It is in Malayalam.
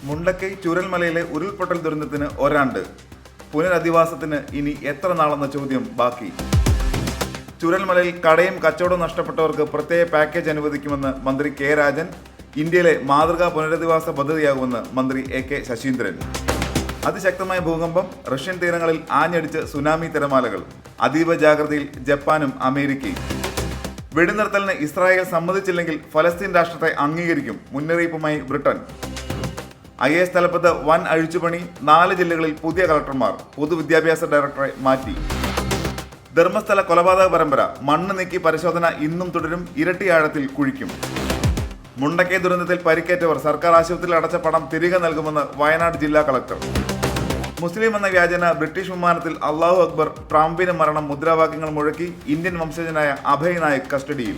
മുണ്ടക്കൈ ചൂരൽമലയിലെ ഉരുൾപൊട്ടൽ ദുരന്തത്തിന് ഒരാണ്ട്. പുനരധിവാസത്തിന് ഇനി എത്ര നാളെന്ന ചോദ്യം ബാക്കി. ചൂരൽമലയിൽ കടയും കച്ചവടവും നഷ്ടപ്പെട്ടവർക്ക് പ്രത്യേക പാക്കേജ് അനുവദിക്കുമെന്ന് മന്ത്രി കെ രാജൻ. ഇന്ത്യയിലെ മാതൃകാ പുനരധിവാസ പദ്ധതിയാകുമെന്ന് മന്ത്രി എ കെ ശശീന്ദ്രൻ. അതിശക്തമായ ഭൂകമ്പം, റഷ്യൻ തീരങ്ങളിൽ ആഞ്ഞടിച്ച് സുനാമി തിരമാലകൾ. അതീവ ജാഗ്രതയിൽ ജപ്പാനും അമേരിക്കയും. വെടിനിർത്തലിന് ഇസ്രായേൽ സമ്മതിച്ചില്ലെങ്കിൽ ഫലസ്തീൻ രാഷ്ട്രത്തെ അംഗീകരിക്കും. മുന്നറിയിപ്പുമായി ബ്രിട്ടൻ. IAS തലപ്പത്ത് വൻ അഴിച്ചുപണി. 4 ജില്ലകളിൽ പുതിയ കളക്ടർമാർ. പൊതുവിദ്യാഭ്യാസ ഡയറക്ടറെ മാറ്റി. ധർമ്മസ്ഥല കൊലപാതക പരമ്പര. മണ്ണ് നീക്കി പരിശോധന ഇന്നും തുടരും. ഇരട്ടി ആഴത്തിൽ കുഴിക്കും. മുണ്ടക്കൈ ദുരന്തത്തിൽ പരിക്കേറ്റവർ സർക്കാർ ആശുപത്രിയിൽ അടച്ച പണം തിരികെ നൽകുമെന്ന് വയനാട് ജില്ലാ കളക്ടർ. മുസ്ലിം എന്ന വ്യാജന ബ്രിട്ടീഷ് വിമാനത്തിൽ അല്ലാഹു അക്ബർ, ട്രംപിന് മരണം മുദ്രാവാക്യങ്ങൾ മുഴക്കി ഇന്ത്യൻ വംശജനായ അഭയ് നായക് കസ്റ്റഡിയിൽ.